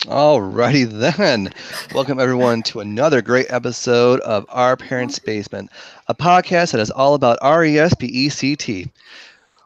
Alrighty then. Welcome everyone to another great episode of Our Parents' Basement, a podcast that is all about RESPECT.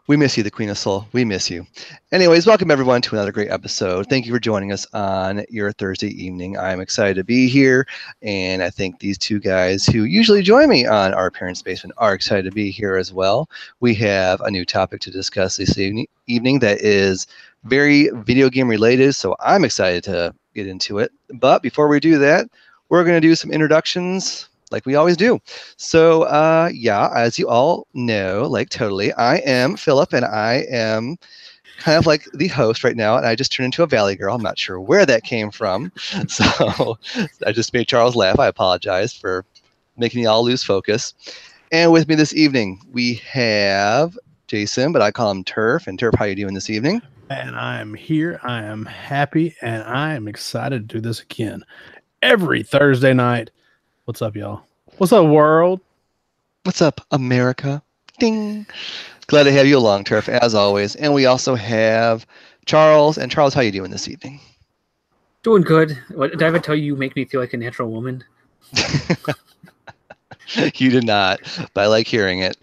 We miss you, the Queen of Soul. We miss you. Anyways, welcome everyone to another great episode. Thank you for joining us on your Thursday evening. I'm excited to be here, and I think these two guys who usually join me on Our Parents' Basement are excited to be here as well. We have a new topic to discuss this evening that is very video game related, so I'm excited to get into it. But before we do that, we're going to do some introductions like we always do. So, yeah, as you all know, like totally, I am Philip and I am kind of like the host right now, and I just turned into a Valley Girl. I'm not sure where that came from. So, I just made Charles laugh. I apologize for making y'all lose focus. And with me this evening, we have Jason, but I call him Turf. And Turf, how you doing this evening? And I am here. I am happy, and I am excited to do this again every Thursday night. What's up, y'all? What's up, world? What's up, America? Ding. Glad to have you along, Turf, as always. And we also have Charles. And Charles, how you doing this evening? Doing good. What, did I ever tell you make me feel like a natural woman? You did not, but I like hearing it.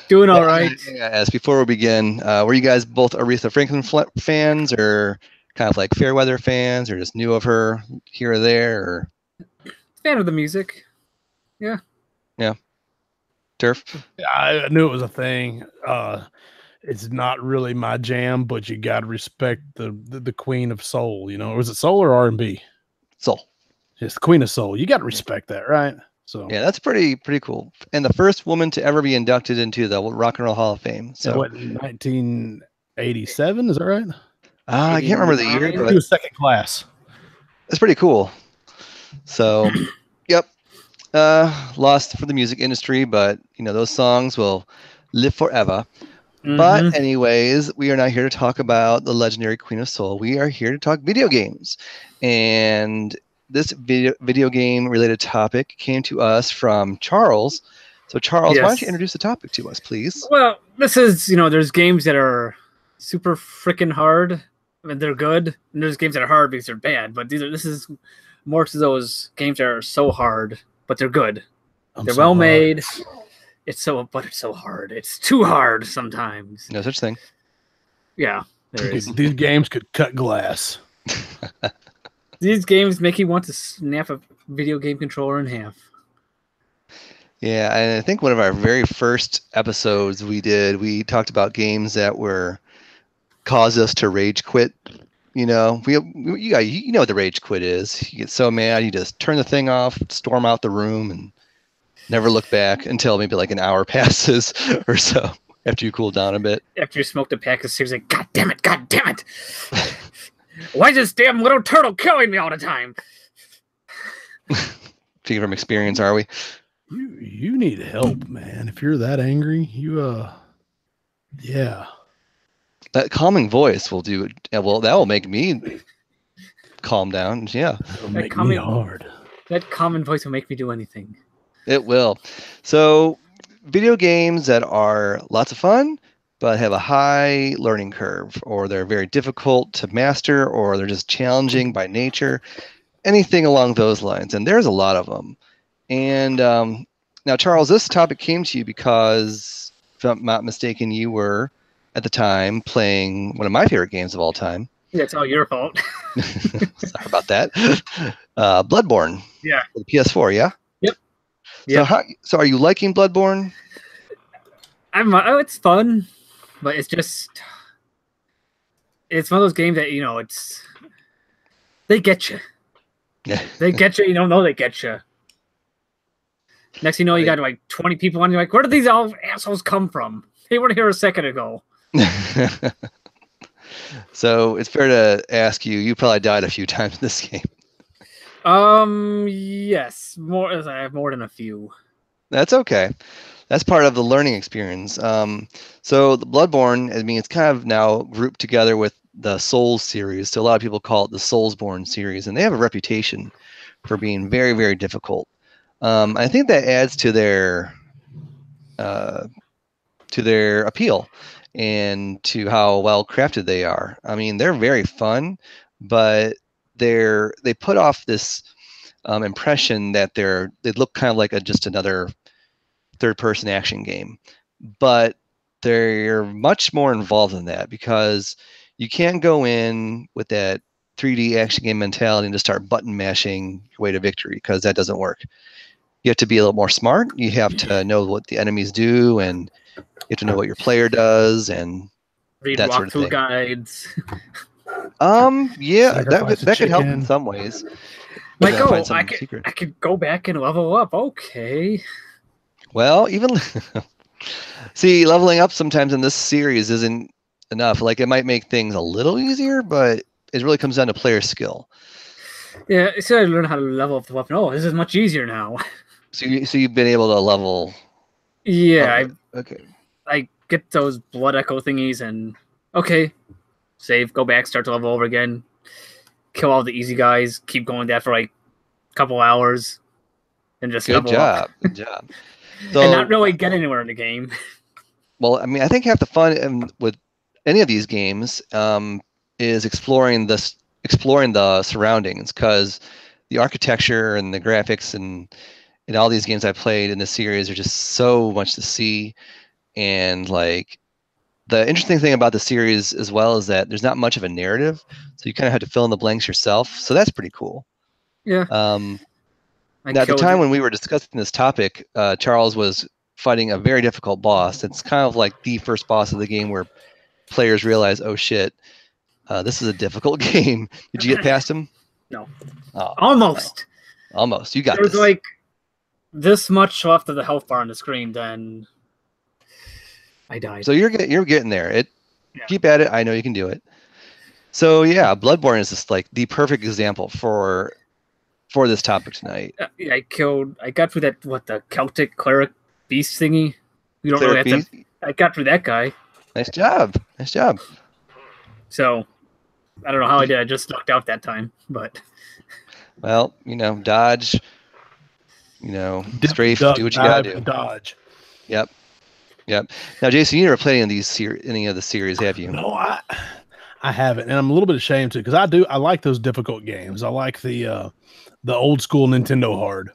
Doing all right. As before we begin, were you guys both Aretha Franklin fans, or kind of like Fairweather fans, or just knew of her here or there? Or fan of the music. Yeah. Yeah. Turf? I knew it was a thing. It's not really my jam, but you got to respect the queen of soul. You know, was it soul or R&B? Soul. It's the queen of soul. You got to respect that, right? So yeah, that's pretty cool. And the first woman to ever be inducted into the Rock and Roll Hall of Fame. So what, 1987? Is that right? I can't remember the year, but he was second class. That's pretty cool. So, yep. Lost for the music industry, but you know those songs will live forever. Mm-hmm. But anyways, we are not here to talk about the legendary Queen of Soul. We are here to talk video games, and this video game related topic came to us from Charles. So Charles, yes. Why don't you introduce the topic to us, please? Well, this is, there's games that are super freaking hard. I mean, they're good, and there's games that are hard because they're bad. But this is more to those games that are so hard, but they're good. They're well made. But it's so hard. It's too hard sometimes. No such thing. Yeah, there is. These games could cut glass. These games make you want to snap a video game controller in half. Yeah, and I think one of our very first episodes we talked about games that caused us to rage quit. You know, you know what the rage quit is. You get so mad, you just turn the thing off, storm out the room, and never look back until maybe like an hour passes or so after you cool down a bit. After you smoked a pack of cigarettes, like, God damn it. Why is this damn little turtle killing me all the time? Speaking from experience, are we? You need help, man. If you're that angry, yeah. That calming voice will do it. Well, that will make me calm down. Yeah. It'll make me hard. That common voice will make me do anything. It will. So, video games that are lots of fun, but have a high learning curve, or they're very difficult to master, or they're just challenging by nature, anything along those lines. And there's a lot of them. And now, Charles, this topic came to you because, if I'm not mistaken, you were, at the time, playing one of my favorite games of all time. Yeah, it's all your fault. Sorry about that. Bloodborne. Yeah. The PS4, yeah? Yep. So are you liking Bloodborne? It's fun. But it's one of those games that, they get you. Yeah. They get you. You don't know they get you. Next thing you know, you got like 20 people on. You're like, where did these all assholes come from? They weren't here a second ago. So it's fair to ask you probably died a few times in this game. Yes. I have more than a few. That's okay. That's part of the learning experience. So the Bloodborne, I mean, it's kind of now grouped together with the Souls series. So a lot of people call it the Soulsborne series, and they have a reputation for being very, very difficult. I think that adds to their appeal and to how well crafted they are. I mean, they're very fun, but they put off this impression that they look kind of like just another third-person action game, but they're much more involved than that because you can't go in with that 3D action game mentality and just start button mashing your way to victory, because that doesn't work. You have to be a little more smart. You have to know what the enemies do, and you have to know what your player does, and Read that sort of walkthrough thing. guides. Yeah, Sacrifice a that could help in chicken. some ways. Like, gotta oh, find some I secret. could go back and level up. Okay. Well, even see, leveling up sometimes in this series isn't enough. Like, it might make things a little easier, but it really comes down to player skill. Yeah, so I learned how to level up the weapon. Oh, this is much easier now. So you've been able to level. Yeah, Okay. I get those blood echo thingies and okay, save, go back, start to level over again, kill all the easy guys, keep going that for like a couple hours, and just Good level job. up. Good job. And So, not really get anywhere in the game. well, I mean, I think half the fun with any of these games is exploring the surroundings, because the architecture and the graphics and all these games I played in this series are just so much to see. And like, the interesting thing about the series as well is that there's not much of a narrative, so you kind of have to fill in the blanks yourself. So that's pretty cool. Yeah. Now, at the time when we were discussing this topic, Charles was fighting a very difficult boss. It's kind of like the first boss of the game where players realize, oh shit, this is a difficult game. Did you get past him? No. Oh, Almost. no. Almost. You got There was this. like this much left of the health bar on the screen, then I died. So you're getting there. Yeah. Keep at it. I know you can do it. So yeah, Bloodborne is just like the perfect example for this topic tonight. I got through that, the Celtic cleric beast thingy. You don't Cleric really have to. I got through that guy. Nice job. Nice job. So I don't know how I did. I just lucked out that time, but well, dodge. Strafe. Duck, Do what you gotta dive, do. and dodge. Yep. Now, Jason, you never played any of the series, have you? No, I haven't, and I'm a little bit ashamed too, because I like those difficult games. I like the old school Nintendo hard.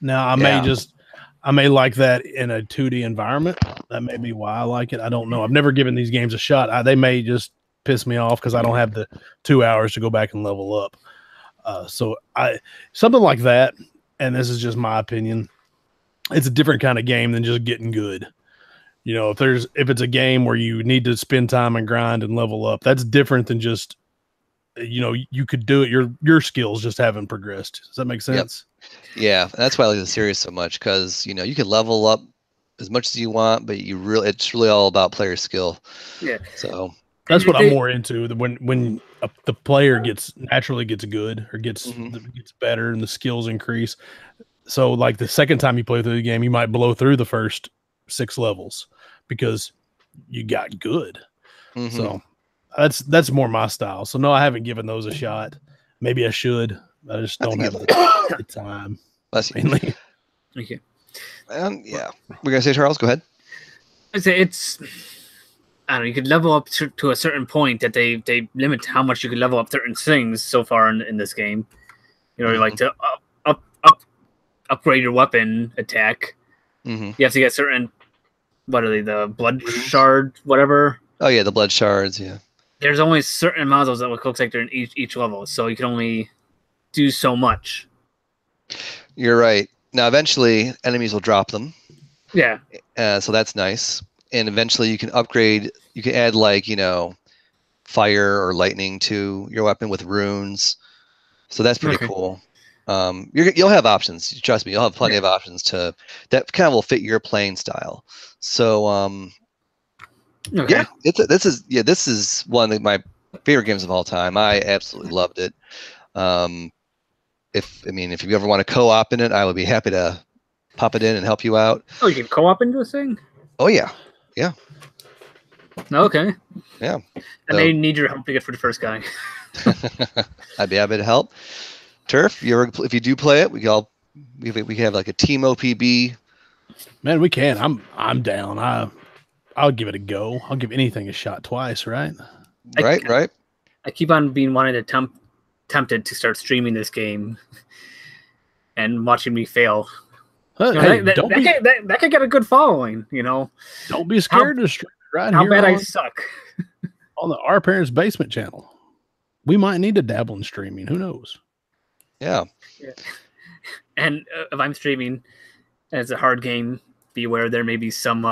Now I may like that in a 2D environment. That may be why I like it. I don't know. I've never given these games a shot. They may just piss me off because I don't have the 2 hours to go back and level up. So something like that, and this is just my opinion, it's a different kind of game than just getting good. If it's a game where you need to spend time and grind and level up, that's different than just, you could do it. Your skills just haven't progressed. Does that make sense? Yep. Yeah, that's why I like the series so much, because you can level up as much as you want, but it's really all about player skill. Yeah. So that's what I'm more into. When the player naturally gets good or gets better and the skills increase. So like the second time you play through the game, you might blow through the first 6 levels because you got good. Mm-hmm. So that's more my style. So no, I haven't given those a shot. Maybe I should. I just don't have the time. Bless you. Mainly. Thank you. Yeah. We're gonna say, Charles, go ahead. I say I don't know. You could level up to a certain point that they limit how much you can level up certain things so far in this game. Like to upgrade your weapon attack. Mm-hmm. You have to get certain. What are they? The blood shard, whatever. Oh yeah, the blood shards. Yeah. There's only a certain amount of those that looks like they're in each level, so you can only do so much. You're right. Now, eventually, enemies will drop them. Yeah. So that's nice. And eventually, you can upgrade. You can add fire or lightning to your weapon with runes. So that's pretty cool. You'll have options. Trust me, you'll have plenty of options that kind of will fit your playing style. So yeah, this is one of my favorite games of all time. I absolutely loved it. If you ever want to co-op in it, I would be happy to pop it in and help you out. Oh, you can co-op into this thing? Oh yeah. Okay. Yeah. And they need your help to get for the first guy. I'd be happy to help. Turf, if you do play it, we can have like a team OPB. Man, we can. I'm down. I'll give it a go. I'll give anything a shot twice, right? Right. I keep on wanting to tempted to start streaming this game and watching me fail. Hey, that could get a good following, Don't be scared to stream right how here bad I suck. On the Our Parents Basement channel. We might need to dabble in streaming. Who knows? Yeah. And if I'm streaming and it's a hard game, beware there may be some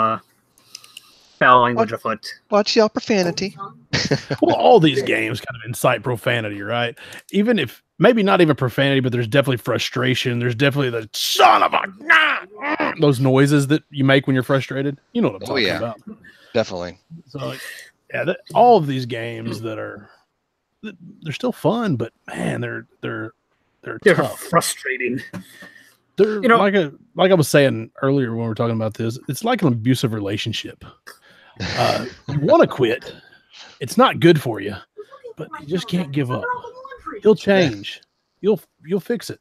foul language afoot. Watch y'all profanity. Well, all these games kind of incite profanity, right? Even if maybe not even profanity, but there's definitely frustration. There's definitely the son of a those noises that you make when you're frustrated. You know what I'm talking about. Definitely. So, all of these games they're still fun, but man, they're tough. Frustrating. They're like I was saying earlier when we were talking about this, it's like an abusive relationship. You want to quit. It's not good for you, but you just can't give up. You'll change. You'll fix it.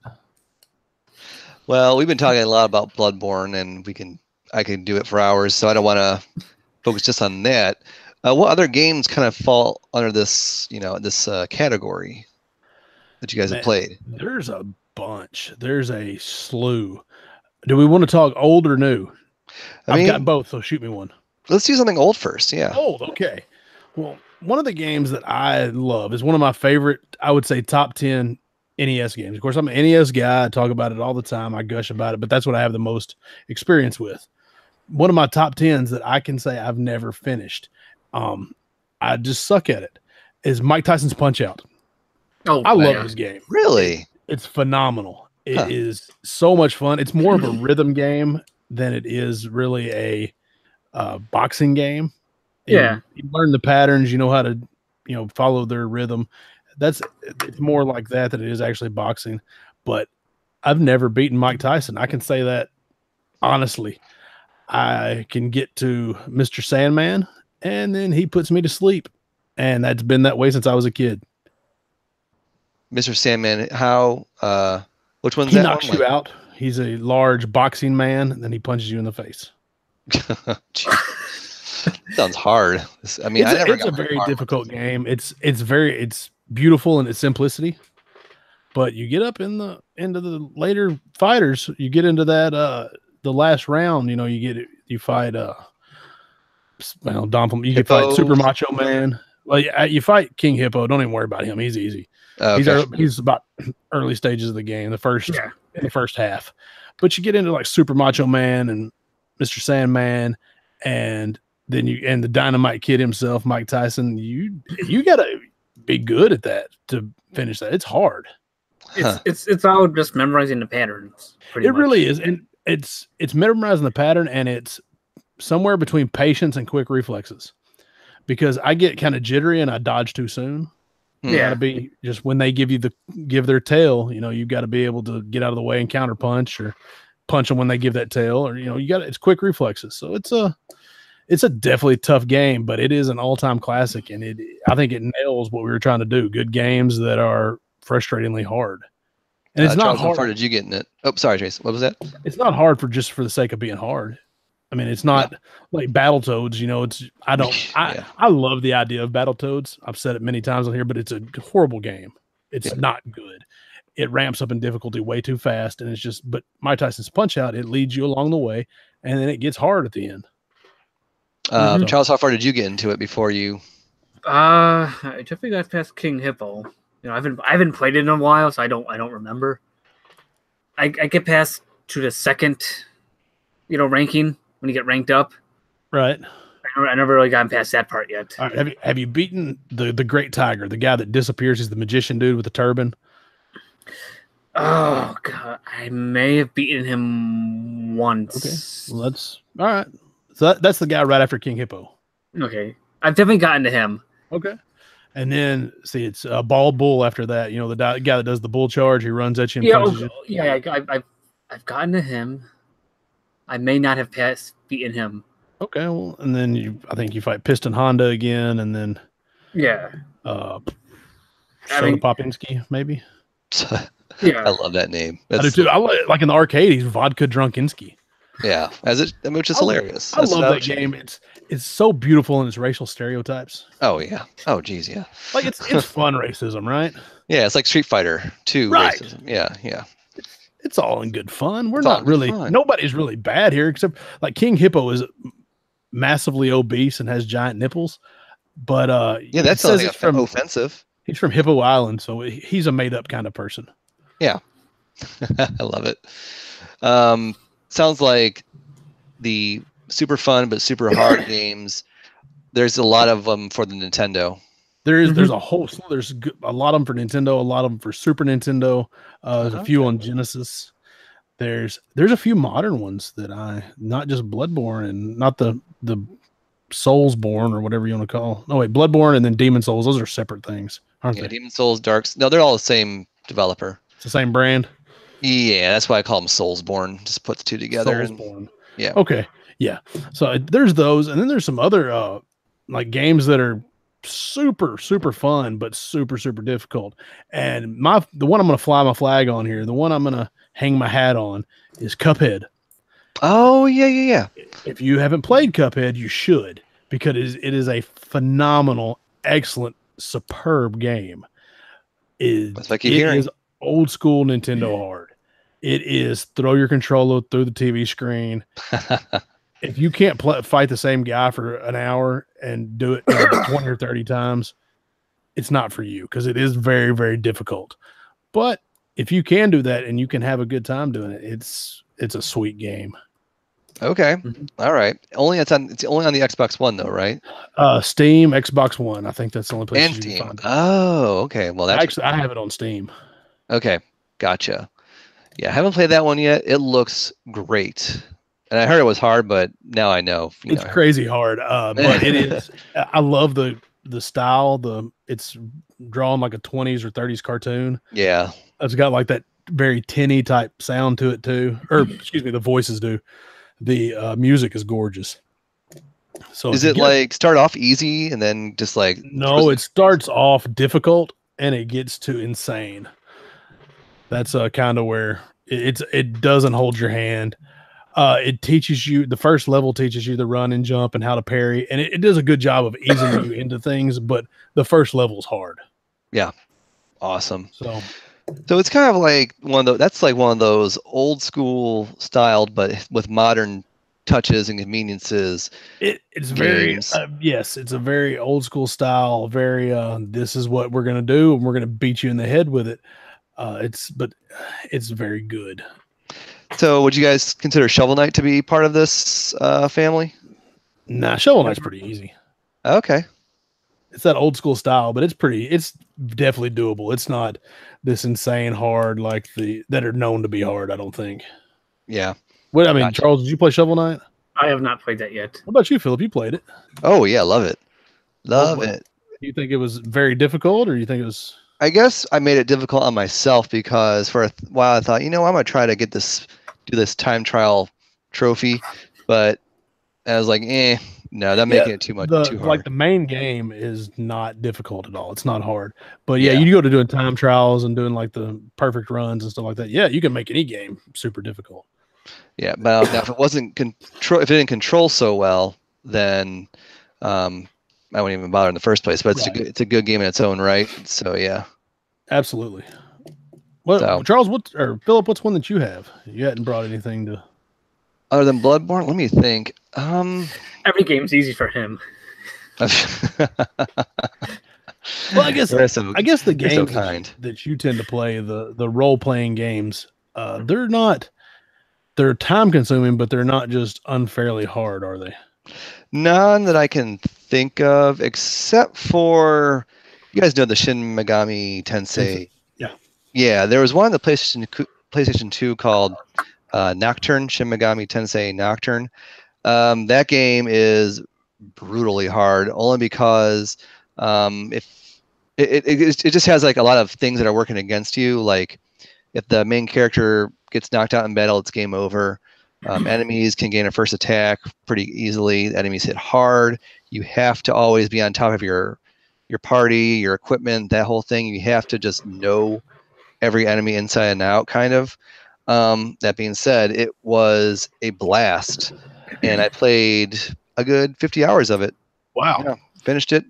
Well, we've been talking a lot about Bloodborne, and I can do it for hours, so I don't want to focus just on that. What other games kind of fall under this, this category that you guys have played? There's a bunch. There's a slew. Do we want to talk old or new? I've got both, so shoot me one. Let's do something old first. Yeah. Old, okay. Well, one of the games that I love is one of my favorite, I would say, top 10 NES games. Of course, I'm an NES guy. I talk about it all the time. I gush about it, but that's what I have the most experience with. One of my top 10s that I can say I've never finished, I just suck at it, is Mike Tyson's Punch-Out. Oh, I love this game. Really? It's phenomenal. It is so much fun. It's more of a rhythm game than it is really a boxing game. Yeah. You learn the patterns, you know how to, follow their rhythm. It's more like that than it is actually boxing. But I've never beaten Mike Tyson. I can say that honestly. I can get to Mr. Sandman, and then he puts me to sleep. And that's been that way since I was a kid. Mr. Sandman, how? Which one's he that? Knocks you out. He's a large boxing man, and then he punches you in the face. Sounds hard. It's a very difficult game. It's beautiful in its simplicity, but you get up into the later fighters. You get into that the last round. You fight you can fight Super Macho Man. Well, you fight King Hippo. Don't even worry about him. He's easy. Okay. He's about early stages of the game, in the first half. But you get into like Super Macho Man and Mr. Sandman, and then the Dynamite Kid himself, Mike Tyson. You gotta be good at that to finish that. It's hard. It's all just memorizing the patterns. It really is, and it's memorizing the pattern, and it's somewhere between patience and quick reflexes. Because I get kind of jittery and I dodge too soon. You gotta be just when they give their tail, you've got to be able to get out of the way and counter punch or punch them when they give that tail, or it's quick reflexes. So it's a definitely tough game, but it is an all-time classic, and I think it nails what we were trying to do. Good games that are frustratingly hard. And it's not hard. How far did you get in it? Oh, sorry, Jason. What was that? It's not hard for the sake of being hard. I mean, it's not like Battletoads, I love the idea of Battletoads. I've said it many times on here, but it's a horrible game. It's not good. It ramps up in difficulty way too fast. And but Mike Tyson's Punch-Out, it leads you along the way, and then it gets hard at the end. Charles, how far did you get into it before you? I definitely got past King Hippo. I haven't played it in a while, so I don't remember. I get past to the second, ranking. When you get ranked up, right? I never really gotten past that part yet. All right, have you beaten the Great Tiger, the guy that disappears? He's the magician dude with the turban. Oh God, I may have beaten him once. Okay, well, that's all right. So that's the guy right after King Hippo. Okay, I've definitely gotten to him. Okay, and then see, it's Bald Bull after that. The guy that does the bull charge. He runs at you and punches you. Yeah, I've gotten to him. I may not have beaten him. Okay, well, and then I think you fight Piston Honda again, and then Soda Popinski, maybe. Yeah, I love that name. I do too. I like in the arcade, he's Vodka Drunkinski. Yeah, which is hilarious. I love that game. It's so beautiful in its racial stereotypes. Oh yeah. Oh geez, yeah. Like it's fun racism, right? Yeah, it's like Street Fighter 2 Right. racism. Yeah, yeah. It's all in good fun. We're It's all not in good really, fun. nobody's really bad here, except like King Hippo is massively obese and has giant nipples. But Yeah, it that's says something it's from offensive. he's from Hippo Island, so he's a made up kind of person. Yeah. I love it. Sounds like the super fun but super hard games. There's a lot of them for the Nintendo. There's a whole a lot of them for Nintendo, a lot of them for Super Nintendo. There's a few on Genesis. There's a few modern ones that not just Bloodborne and not the Soulsborne or whatever you want to call. No wait, Bloodborne and then Demon Souls. Those are separate things, aren't they? Demon Souls, Darks. No, they're all the same developer. It's the same brand. Yeah, that's why I call them Soulsborne. Just put the two together. Soulsborne. Yeah. Okay. Yeah. So there's those, and then there's some other like games that are super fun but super difficult. And the one I'm going to fly my flag on here, the one I'm going to hang my hat on is Cuphead. Oh yeah. If you haven't played Cuphead, you should, because it is a phenomenal, excellent, superb game. That's what I keep hearing. Is old school Nintendo hard. It is throw your controller through the TV screen. If you can't fight the same guy for an hour and do it 20 or 30 times, it's not for you, because it is very, very difficult. But if you can do that and you can have a good time doing it, it's a sweet game. Okay. All right. It's only on the Xbox One though, right? Steam, Xbox One. I think that's the only place And you Steam. can find it. Oh, okay. Well, I have it on Steam. Okay. Gotcha. Yeah, I haven't played that one yet. It looks great. And I heard it was hard, but now I know. It's crazy hard. But it is. I love the style. It's drawn like a 20s or 30s cartoon. Yeah. It's got like that very tinny type sound to it too. Or excuse me, the voices do. The music is gorgeous. So is it like start off easy and then just like no? It starts off difficult and it gets to insane. That's kind of where it doesn't hold your hand. It teaches you, the first level teaches you the run and jump and how to parry, and it does a good job of easing you into things, but the first level is hard. Yeah. Awesome. So it's kind of like one of those old school styled, but with modern touches and conveniences. It's very yes, it's a very old school style. Very this is what we're gonna do, and we're gonna beat you in the head with it. It's very good. So, would you guys consider Shovel Knight to be part of this family? Nah, Shovel Knight's pretty easy. Okay. It's that old school style, but it's definitely doable. It's not this insane hard like that are known to be hard, I don't think. Yeah. What I mean, gotcha. Charles, did you play Shovel Knight? I have not played that yet. What about you, Philip? You played it. Oh yeah, love it. Love it. Do you think it was very difficult, or you think it was? I guess I made it difficult on myself because for a while I thought, I'm gonna try to do this time trial trophy, but I was like, no, that's making it too hard. Like the main game is not difficult at all. It's not hard, but you go to doing time trials and doing like the perfect runs and stuff like that. Yeah, you can make any game super difficult. Yeah, but now if it didn't control so well, then I wouldn't even bother in the first place. But it's a good game in its own right. So yeah, absolutely. Charles, Philip, what's one that you have? You hadn't brought anything to other than Bloodborne. Let me think. Every game's easy for him. Well, I guess the games that you tend to play, the role playing games, they're time consuming, but they're not just unfairly hard, are they? None that I can think of, except for, you guys know the Shin Megami Tensei. Yeah. There was one on the PlayStation 2 called Nocturne, Shin Megami Tensei Nocturne. That game is brutally hard, only because if it just has like a lot of things that are working against you. Like if the main character gets knocked out in battle, it's game over. Enemies can gain a first attack pretty easily. Enemies hit hard. You have to always be on top of your party, your equipment, that whole thing. You have to just know every enemy inside and out, kind of. That being said, it was a blast, and I played a good 50 hours of it. Wow. Yeah, finished it.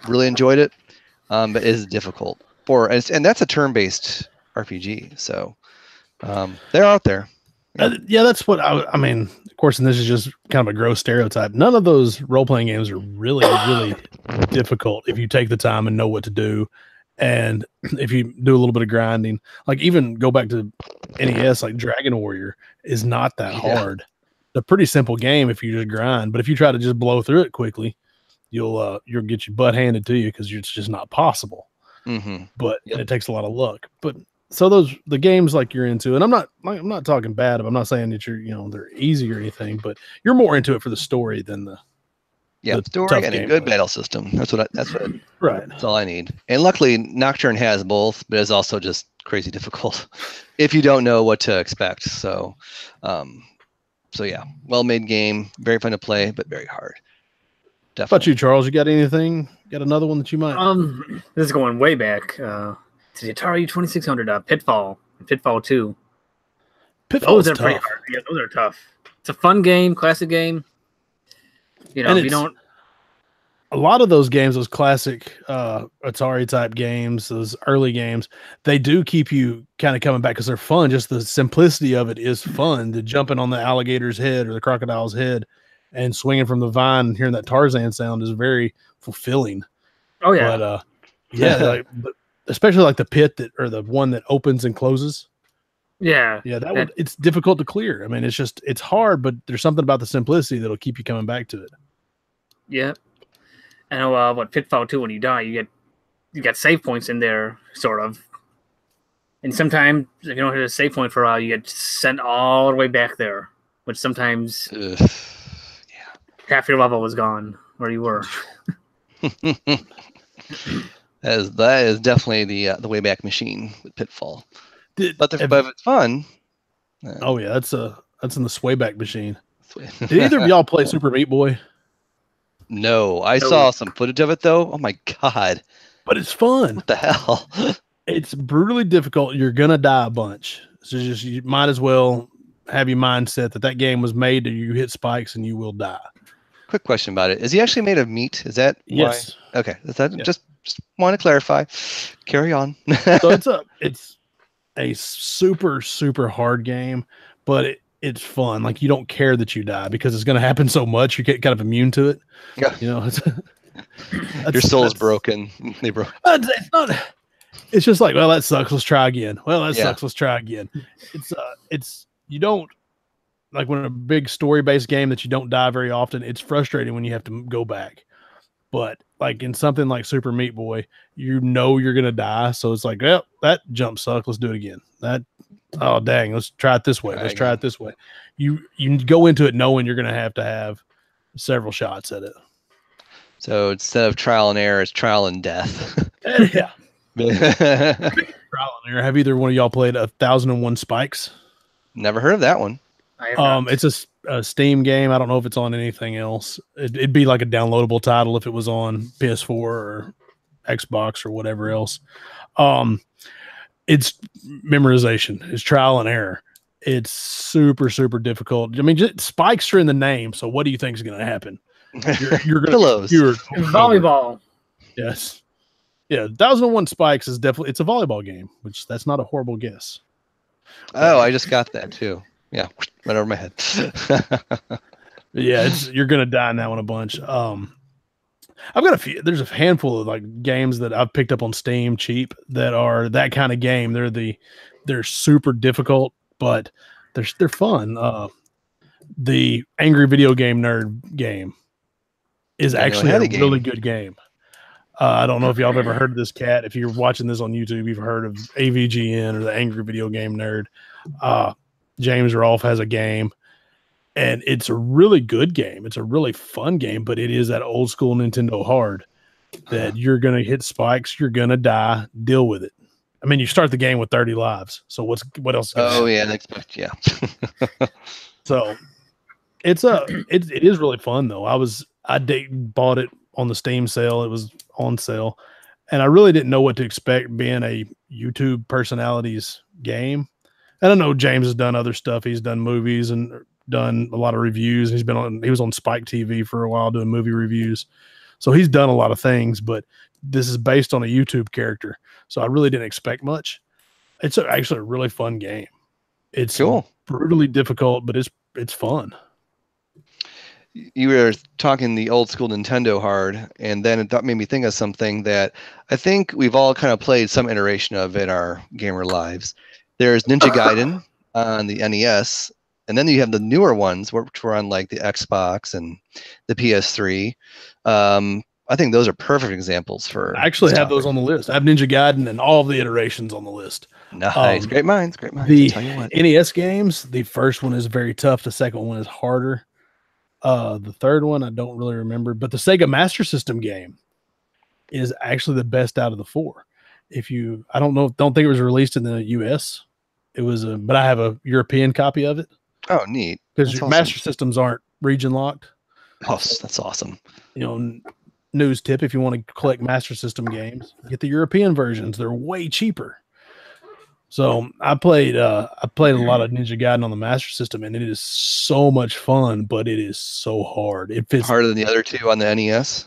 Really enjoyed it. But it is difficult. and that's a turn-based RPG. So they're out there. Yeah, that's what I mean. Of course, and this is just kind of a gross stereotype. None of those role-playing games are really, really difficult if you take the time and know what to do. And if you do a little bit of grinding, like even go back to NES, like Dragon Warrior is not that hard. It's a pretty simple game if you just grind. But if you try to just blow through it quickly, you'll get your butt handed to you because it's just not possible. But it takes a lot of luck. But so the games like you're into, and I'm not talking bad. I'm not saying that they're easy or anything, but you're more into it for the story than the story and a good battle system. That's right. That's all I need. And luckily, Nocturne has both, but it's also just crazy difficult if you don't know what to expect. So, yeah, well-made game, very fun to play, but very hard. Definitely. How about you, Charles? You got anything? Got another one that you might? This is going way back to the Atari 2600. Pitfall, Pitfall 2. Pitfall's those are tough. pretty hard. Yeah, those are tough. It's a fun game, classic game. If you don't. A lot of those games, those classic Atari type games, those early games, they do keep you kind of coming back because they're fun. Just the simplicity of it is fun. The jumping on the alligator's head or the crocodile's head and swinging from the vine and hearing that Tarzan sound is very fulfilling. Oh yeah, but especially like the pit or the one that opens and closes. Yeah, it's difficult to clear. I mean, it's hard, but there's something about the simplicity that'll keep you coming back to it. Yeah. I know Pitfall 2, when you die, you get save points in there, sort of. And sometimes, if you don't hit a save point for a while, you get sent all the way back there, which sometimes half your level was gone where you were. That is definitely the Wayback Machine with Pitfall. But it's fun. Oh yeah, that's in the Swayback Machine. Did either of y'all play Super Meat Boy? No, I saw some footage of it though. Oh my god! But it's fun. What the hell? It's brutally difficult. You're gonna die a bunch, so you might as well have your mindset that game was made to you hit spikes and you will die. Quick question about it: is he actually made of meat? Is that yes? Why? Okay, just want to clarify. Carry on. So it's a super super hard game, but it's fun. Like you don't care that you die because it's going to happen so much. You get kind of immune to it. Yeah. Your soul is broken. They broke. It's not. It's just like, well, that sucks. Let's try again. Well, that sucks. Let's try again. It's you don't like when a big story-based game that you don't die very often. It's frustrating when you have to go back. But like in something like Super Meat Boy, you're going to die. So it's like, well, that jump sucked. Let's do it again. Oh dang, let's try it this way. Let's try it this way. You go into it knowing you're going to have several shots at it. So instead of trial and error, it's trial and death. Yeah. Trial and error. Have either one of y'all played 1001 Spikes? Never heard of that one. It's a Steam game. I don't know if it's on anything else. It'd be like a downloadable title if it was on PS4 or Xbox or whatever else. It's memorization. It's trial and error. It's super, super difficult. I mean, spikes are in the name. So what do you think is going to happen? You're going pillows. Volleyball. Yes. Yeah. 1001 Spikes is definitely, it's a volleyball game, which that's not a horrible guess. Oh, I just got that too. Yeah. Right over my head. Yeah. You're going to die in that one a bunch. I've got there's a handful of like games that I've picked up on Steam cheap that are that kind of game. They're super difficult, but they're fun. The Angry Video Game Nerd game is actually a really good game. I don't know if y'all have ever heard of this cat. If you're watching this on YouTube, you've heard of AVGN or the Angry Video Game Nerd. James Rolfe has a game. And it's a really good game. It's a really fun game, but it is that old school Nintendo hard that you're going to hit spikes. You're going to die. Deal with it. I mean, you start the game with 30 lives. So what else? Yeah. So it is really fun though. I bought it on the Steam sale. It was on sale and I really didn't know what to expect being a YouTube personality's game. And I know James has done other stuff. He's done movies and done a lot of reviews. He was on Spike TV for a while doing movie reviews. So he's done a lot of things, but this is based on a YouTube character, so I really didn't expect much. It's actually a really fun game. It's cool. Brutally difficult, but it's fun. You were talking the old school Nintendo hard, and then it made me think of something that I think we've all kind of played some iteration of in our gamer lives. There's Ninja Gaiden on the NES, and then you have the newer ones, which were on like the Xbox and the PS3. I think those are perfect examples for. I actually have those on the list. I have Ninja Gaiden and all of the iterations on the list. Nice, great minds, great minds. The I'll tell you what. NES games, the first one is very tough. The second one is harder. The third one I don't really remember, but the Sega Master System game is actually the best out of the four. I don't think it was released in the US. It was but I have a European copy of it. Oh, neat. Because awesome. Master Systems aren't region locked. Oh, that's awesome. News tip: if you want to collect Master System games, get the European versions. They're way cheaper. So I played a lot of Ninja Gaiden on the Master System, and it is so much fun, but it is so hard. It fits harder than the other two on the NES.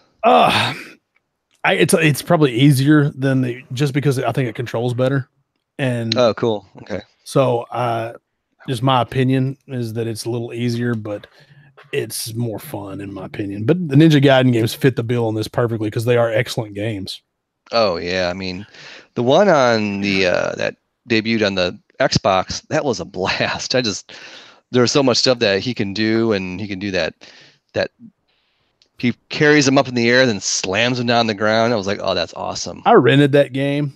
It's probably easier than just because I think it controls better. And oh, cool. Okay. So just my opinion is that it's a little easier, but it's more fun in my opinion. But the Ninja Gaiden games fit the bill on this perfectly because they are excellent games. Oh yeah, I mean, the one on the that debuted on the Xbox, that was a blast. There's so much stuff that he can do, and he can do that he carries them up in the air, then slams them down the ground. I was like, oh, that's awesome. I rented that game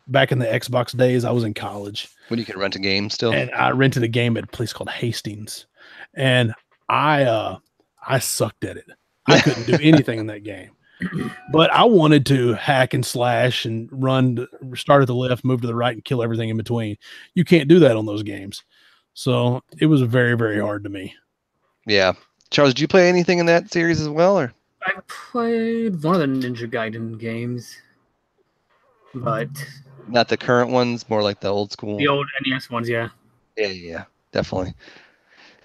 back in the Xbox days. I was in college. When you could rent a game still? And I rented a game at a place called Hastings. And I sucked at it. I couldn't do anything in that game. But I wanted to hack and slash and start at the left, move to the right, and kill everything in between. You can't do that on those games. So it was very, very hard to me. Yeah. Charles, did you play anything in that series as well? Or I played one of the Ninja Gaiden games, but not the current ones, more like the old school. The old NES ones, yeah. Yeah, definitely.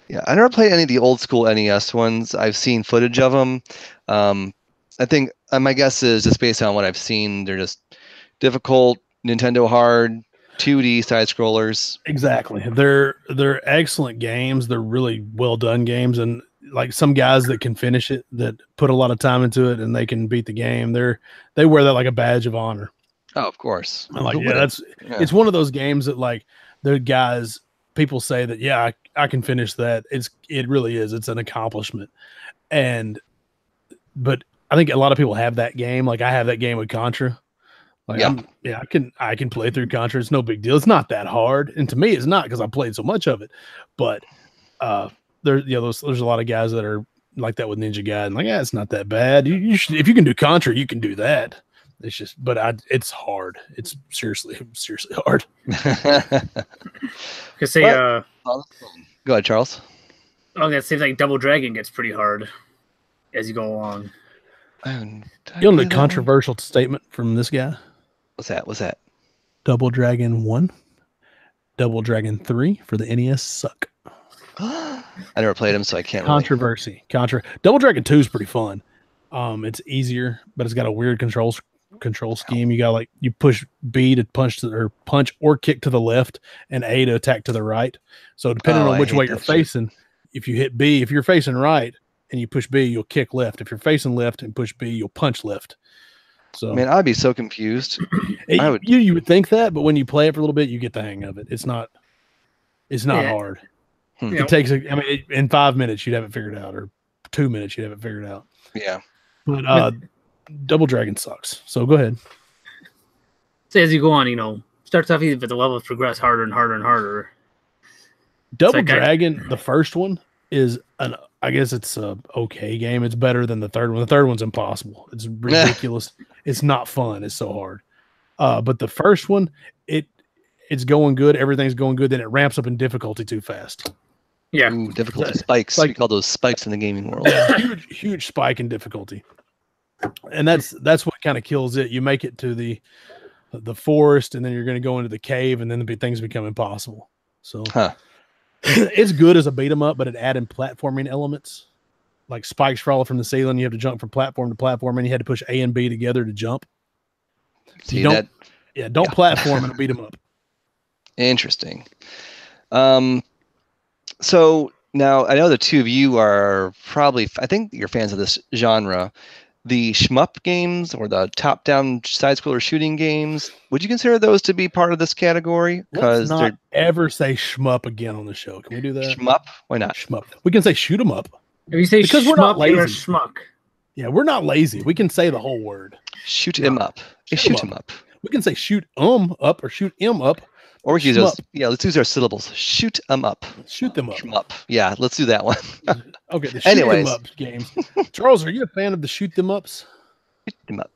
Yeah, I never played any of the old school NES ones. I've seen footage of them. I think my guess is just based on what I've seen, they're just difficult, Nintendo hard, 2D side scrollers. Exactly. They're excellent games. They're really well done games, and like some guys that can finish it, that put a lot of time into it, and they can beat the game. They wear that like a badge of honor. Oh, of course. I'm like, it's one of those games that like the guys, people say that, yeah, I can finish that. It really is. It's an accomplishment. But I think a lot of people have that game. Like I have that game with Contra. Like I can play through Contra. It's no big deal. It's not that hard. And to me, it's not because I played so much of it. But there's a lot of guys that are like that with Ninja Gaiden. Like, yeah, it's not that bad. You should, if you can do Contra, you can do that. It's just, it's hard. It's seriously hard. Because say, go ahead, Charles. Oh, that seems like Double Dragon gets pretty hard as you go along. You know the controversial statement from this guy? What's that? Double Dragon 1, Double Dragon 3 for the NES suck. I never played them, so I can't. Controversy. Double Dragon 2 is pretty fun. It's easier, but it's got a weird control scheme. You got you push B to punch or kick to the left, and A to attack to the right. So depending on which way you're facing, if you hit B, if you're facing right and you push B, you'll kick left. If you're facing left and push B, you'll punch left. So man, I'd be so confused. You would think that, but when you play it for a little bit, you get the hang of it. It's not hard. It takes in 5 minutes you'd have it figured out, or 2 minutes you'd have it figured out. Yeah. But Double Dragon sucks. So go ahead. So as you go on, starts off easy, but the levels progress harder and harder and harder. Double Dragon, the first one is I guess it's a okay game. It's better than the third one. The third one's impossible. It's ridiculous. It's not fun. It's so hard. But the first one, it's going good. Everything's going good. Then it ramps up in difficulty too fast. Yeah. Ooh, difficulty spikes. We call those spikes in the gaming world. Huge spike in difficulty. And that's what kind of kills it. You make it to the forest, and then you're going to go into the cave, and then things become impossible. So it's good as a beat 'em up, but it added platforming elements, like spikes fall from the ceiling. You have to jump from platform to platform, and you had to push A and B together to jump. See don't, that? Yeah, don't platform and beat them up. Interesting. So now I know the two of you are probably, I think you're fans of this genre. The shmup games or the top-down side-scroller shooting games, would you consider those to be part of this category? Let's Because not they're ever say shmup again on the show. Can we do that? shmup. Why not? Shmup. We can say shoot 'em up. If you say Because shmup, we're not you're a lazy. schmuck. Yeah, we're not lazy. We can say the whole word. Shoot him up. Shoot him up. We can say shoot up or shoot 'em up. Or we can use those. Yeah, let's use our syllables. Shoot 'em up. Shoot them up. Shmup. Yeah, let's do that one. Okay, the shoot them up games. Charles, are you a fan of the shoot them ups? Shoot them up.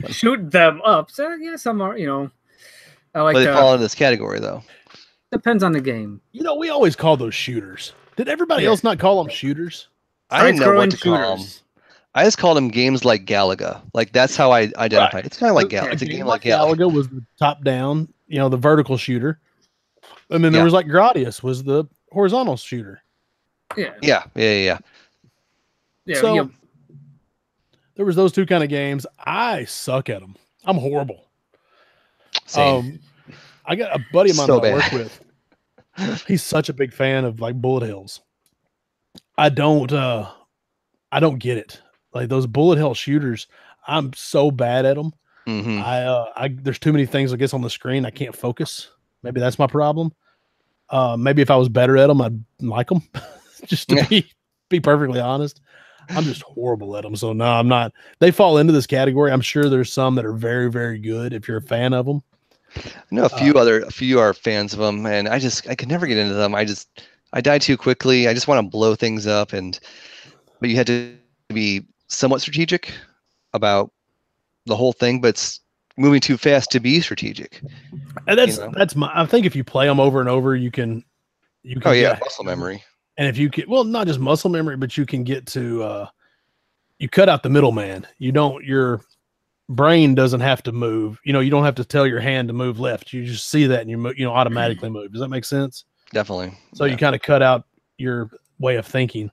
Shoot them up. So, yeah, some are, I like But they fall into this category, though. Depends on the game. We always call those shooters. Did everybody else not call them shooters? I didn't know what to call them. I just called them games like Galaga. Like, that's how I identify it. It's kind of like Galaga. It's a game like Galaga. Galaga was the top-down, the vertical shooter. And then there was like Gradius was the horizontal shooter. Yeah. So there was those two kind of games. I suck at them. I'm horrible. Same. I got a buddy of mine that I work with. He's such a big fan of like bullet hells. I don't get it. Like those bullet hell shooters, I'm so bad at them. Mm-hmm. There's too many things I guess on the screen. I can't focus. Maybe that's my problem. Maybe if I was better at them, I'd like them. Just to be perfectly honest, I'm just horrible at them. So no, I'm not. They fall into this category. I'm sure there's some that are very, very good if you're a fan of them. I know a few are fans of them, and I can never get into them. I die too quickly. I just want to blow things up, but you had to be somewhat strategic about the whole thing, but it's moving too fast to be strategic. And I think if you play them over and over, you can muscle memory. And if you can, well, not just muscle memory, but you can get to you cut out the middleman. Your brain doesn't have to move. You don't have to tell your hand to move left. You just see that and you automatically move. Does that make sense? Definitely. So you kind of cut out your way of thinking.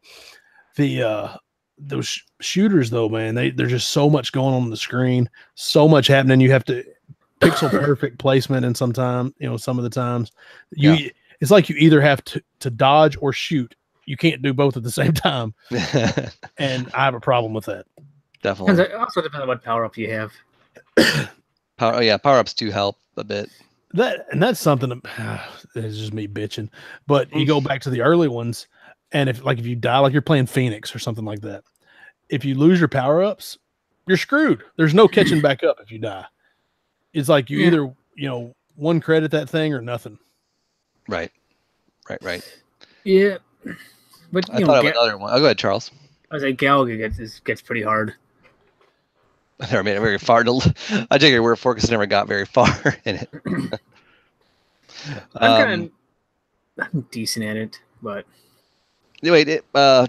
Those shooters though, man, there's just so much going on the screen, so much happening. You have to pixel perfect placement, and some of the times it's like you either have to dodge or shoot. You can't do both at the same time. And I have a problem with that. Definitely. It also depends on what power up you have. Power ups do help a bit. That's something it's just me bitching. But you go back to the early ones, and if you die, like you're playing Phoenix or something like that, if you lose your power ups, you're screwed. There's no catching back up if you die. It's like you either one credit that thing or nothing. Right. Yeah, but I thought of another one. Oh, go ahead, Charles. I was like, Galaga gets pretty hard. I never made it very far. I take your word for it because I never got very far in it. I'm decent at it, but anyway,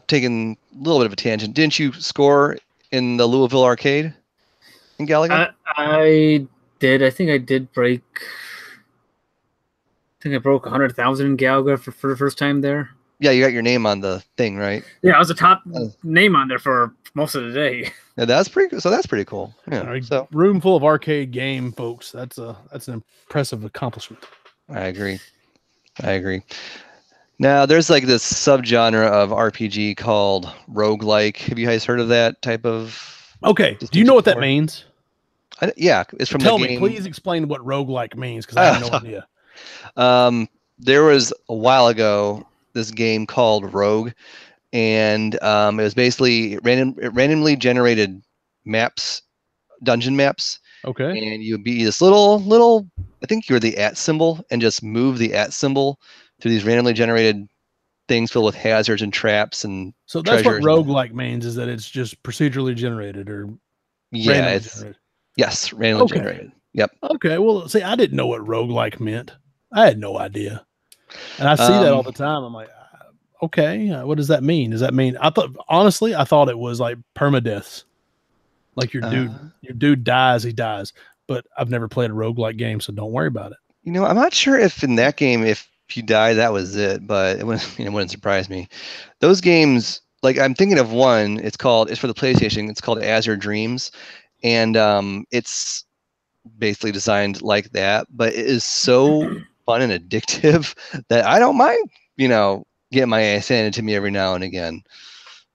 taking a little bit of a tangent. Didn't you score in the Louisville arcade in Galaga? I did. I think I did break. I think I broke 100,000 in Galaga for the first time there. Yeah, you got your name on the thing, right? Yeah, I was the top name on there for most of the day. Yeah, that's pretty. So that's pretty cool. Yeah. Right, so room full of arcade game folks. That's an impressive accomplishment. I agree. Now, there's like this subgenre of RPG called roguelike. Have you guys heard of that type of? Okay. Do you know what that means? It's from the game. Tell me, please explain what roguelike means because I have no idea. There was a while ago this game called Rogue, and it was basically randomly generated maps, dungeon maps. Okay. And you would be this little. I think you're the @ symbol, and just move the @ symbol through these randomly generated things filled with hazards and traps and. So that's what roguelike means, is that it's just procedurally generated or. Yeah, randomly generated. Yep. Okay. Well, see, I didn't know what roguelike meant. I had no idea. And I see that all the time. I'm like, okay, what does that mean? Does that mean I thought it was like permadeaths. Like your dude dies, he dies. But I've never played a roguelike game, so don't worry about it. I'm not sure if in that game if you die that was it, but it wouldn't surprise me. Those games, like I'm thinking of one, it's for the PlayStation, it's called Azure Dreams. And it's basically designed like that, but it is so fun and addictive that I don't mind, getting my ass handed to me every now and again.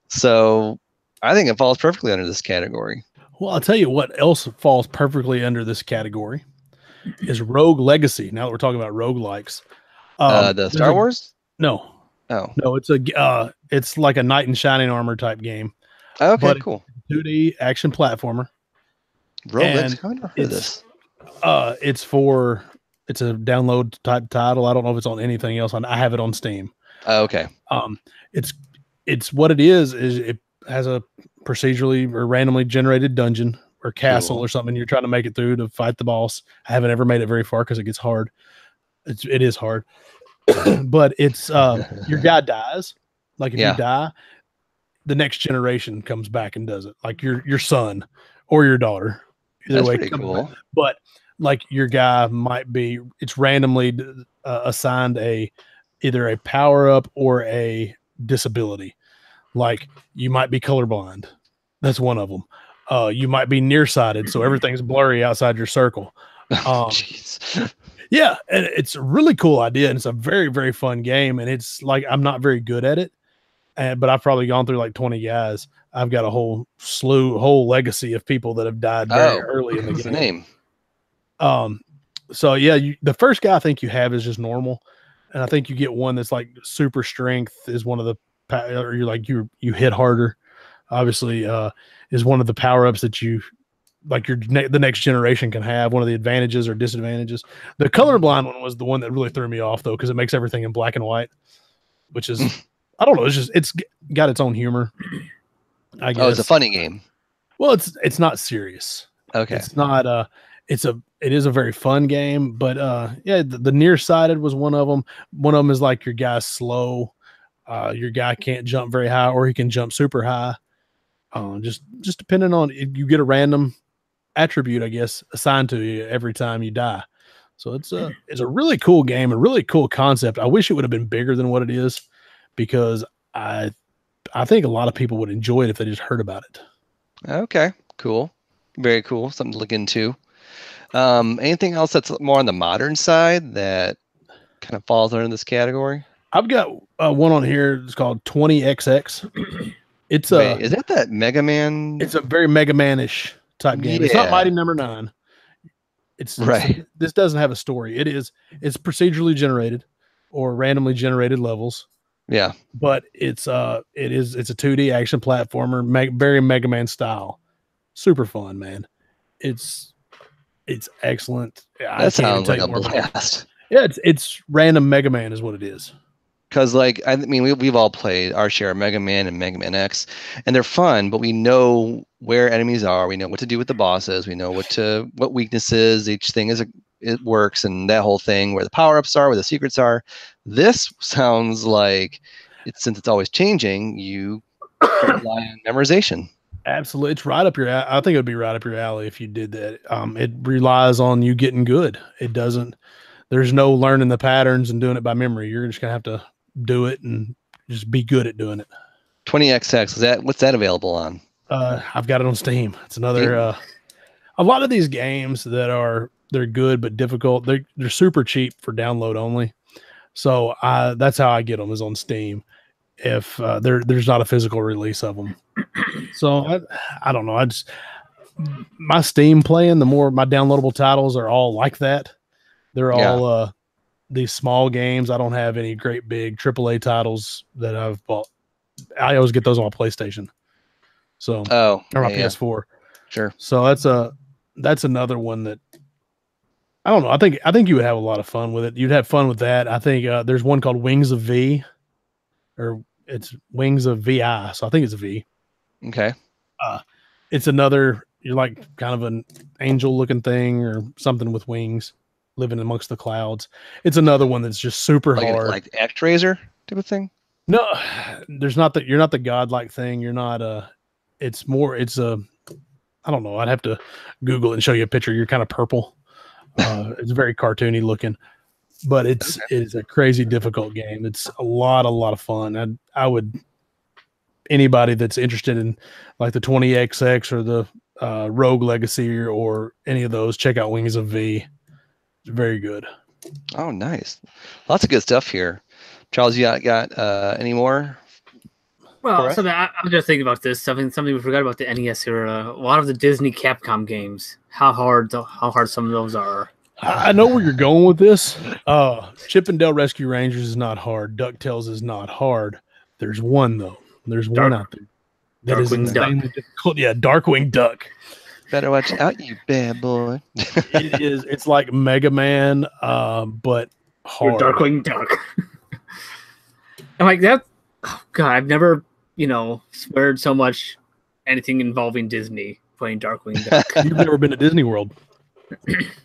So I think it falls perfectly under this category. Well, I'll tell you what else falls perfectly under this category is Rogue Legacy. Now that we're talking about roguelikes. The Star Wars? No. Oh. No, it's like a knight in shining armor type game. Okay, cool. 2D action platformer. Rogue Legacy, I've never heard of this. It's a download type title. I don't know if it's on anything else. I have it on Steam. Oh, okay. It's what it is it has a procedurally or randomly generated dungeon or castle or something. You're trying to make it through to fight the boss. I haven't ever made it very far because it gets hard. It is hard. But it's your guy dies. Like if you die, the next generation comes back and does it. Like your son or your daughter. Either That's way, pretty cool. Back. But like your guy might be, it's randomly assigned either a power up or a disability. Like you might be colorblind. That's one of them. You might be nearsighted, so everything's blurry outside your circle. Jeez. Yeah, and it's a really cool idea, and it's a very, very fun game. And it's like I'm not very good at it, but I've probably gone through like 20 guys. I've got a whole legacy of people that have died very early in the game. So yeah, the first guy I think you have is just normal, and I think you get one that's like super strength is one of the, or you hit harder. Obviously, is one of the power ups that you like the next generation can have. One of the advantages or disadvantages. The colorblind one was the one that really threw me off though, because it makes everything in black and white, which is I don't know. It's got its own humor. I guess. Oh, it's a funny game. Well, it's not serious. Okay. It's not it is a very fun game, but yeah, the nearsighted was one of them. One of them is like your guy's slow. Your guy can't jump very high, or he can jump super high. Just depending on, you get a random attribute, I guess, assigned to you every time you die. So it's a really cool game, a really cool concept. I wish it would have been bigger than what it is, because I think a lot of people would enjoy it if they just heard about it. Okay, cool. Very cool. Something to look into. Anything else that's more on the modern side that kind of falls under this category? I've got one on here. It's called 20XX. It's is that Mega Man? It's a very Mega Man-ish type game. Yeah. It's not Mighty Number 9. It's right. This doesn't have a story. It's procedurally generated or randomly generated levels. Yeah. But it's a 2D action platformer, very Mega Man style. Super fun, man. It's excellent. That sounds like a blast. Yeah, it's random Mega Man is what it is. Because, like, I mean, we've all played our share of Mega Man and Mega Man X, and they're fun, but we know where enemies are. We know what to do with the bosses. We know what weaknesses each thing it works, and that whole thing, where the power-ups are, where the secrets are. This sounds like, since it's always changing, you rely on memorization. Absolutely. It's right up your alley. I think it would be right up your alley if you did that. It relies on you getting good. There's no learning the patterns and doing it by memory. You're just going to have to do it and just be good at doing it. 20XX, what's that available on? I've got it on Steam. It's another a lot of these games they're good but difficult. They're super cheap for download only. So that's how I get them, is on Steam. If there's not a physical release of them. So I don't know. My Steam playing, my downloadable titles are all like that. They're all these small games. I don't have any great big AAA titles that I've bought. I always get those on my PlayStation. So or my PS4. Sure. So that's another one that I don't know. I think you would have a lot of fun with it. You'd have fun with that. I think there's one called Wings of V, or it's Wings of VI. So I think it's a V. Okay. It's another, you're like kind of an angel looking thing or something with wings living amongst the clouds. It's another one that's just super hard. Like ActRaiser type of thing? No, you're not the godlike thing. You're not I don't know. I'd have to Google it and show you a picture. You're kind of purple. It's very cartoony looking, but it's a crazy difficult game. It's a lot of fun. I would, anybody that's interested in like the 20XX or the Rogue Legacy or any of those, check out Wings of V. It's very good. Oh, nice. Lots of good stuff here. Charles, you got any more? Well, something I was just thinking about this. Something we forgot about the NES era. A lot of the Disney Capcom games. How hard some of those are. I know where you're going with this. Chip and Dale Rescue Rangers is not hard. DuckTales is not hard. There's one though. There's one out there that is insanely difficult. Yeah, Darkwing Duck. Better watch out, you bad boy. It is. It's like Mega Man, but hard. Your Darkwing Duck. I'm like that. Oh God, I've never, sweared so much anything involving Disney playing Darkwing Duck. You've never been to Disney World.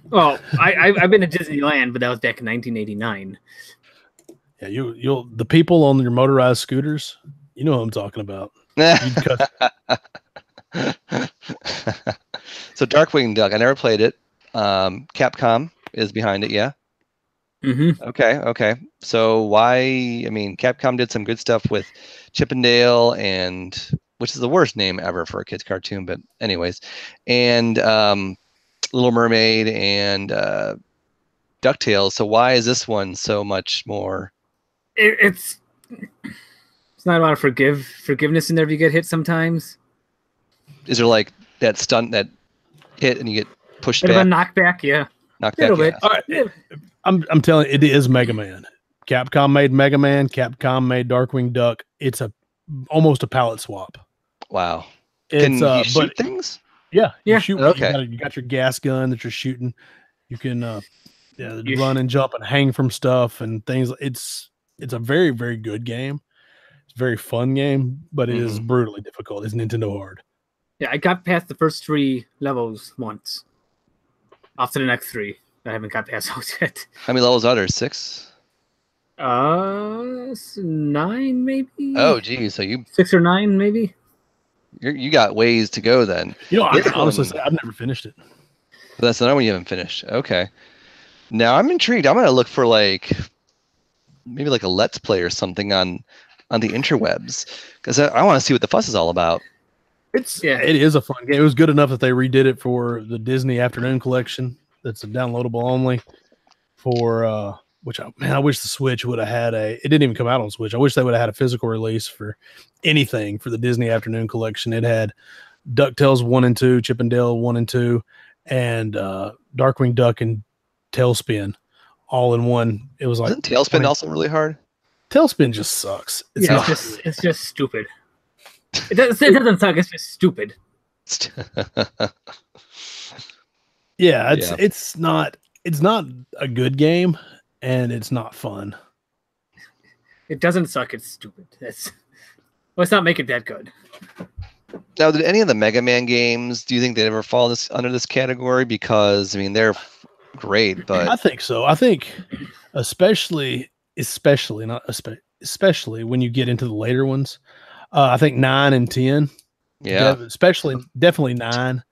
Well, I've been to Disneyland, but that was back in 1989. Yeah, you'll the people on your motorized scooters, you know what I'm talking about. So Darkwing Duck, I never played it. Capcom is behind it, yeah. Mm-hmm. Okay. So why? I mean, Capcom did some good stuff with Chip and Dale, and which is the worst name ever for a kids cartoon, but anyways, and Little Mermaid and DuckTales. So why is this one so much more? It's not a lot of forgiveness in there if you get hit sometimes. Is there like that stunt that hit and you get pushed back? A knockback, yeah. Knockback, a little bit. Yeah. All right. I'm telling you, it is Mega Man. Capcom made Mega Man. Capcom made Darkwing Duck. It's almost a palette swap. Wow. Can you shoot things? Yeah. Yeah. You shoot. Okay. You got your gas gun that you're shooting. You can run and jump and hang from stuff and things. It's a very, very good game. It's a very fun game, but it is brutally difficult. It's Nintendo hard. Yeah, I got past the first 3 levels once. Off to the next 3. I haven't got past those yet. How many levels are there? 6? 9 maybe. Oh, geez. So you 6 or 9 maybe. you got ways to go then. I can honestly say I've never finished it. That's another one you haven't finished. Okay. Now I'm intrigued. I'm gonna look for maybe like a Let's Play or something on the interwebs because I want to see what the fuss is all about. It is a fun game. It was good enough that they redid it for the Disney Afternoon Collection. That's a downloadable only for which I wish the Switch would have had it didn't even come out on Switch. I wish they would have had a physical release for anything for the Disney Afternoon Collection. It had DuckTales 1 and 2, Chip and Dale 1 and 2, and Darkwing Duck and Tailspin all in one. It was like Isn't Tailspin also really hard? Tailspin just sucks. It's just stupid. It doesn't suck. It's just stupid. Yeah, it's not a good game, and it's not fun. It doesn't suck. It's stupid. Let's not make it that good. Now, did any of the Mega Man games? Do you think they ever fall under this category? Because I mean, they're great, but I think so. I think especially when you get into the later ones. I think 9 and 10. Yeah, definitely 9.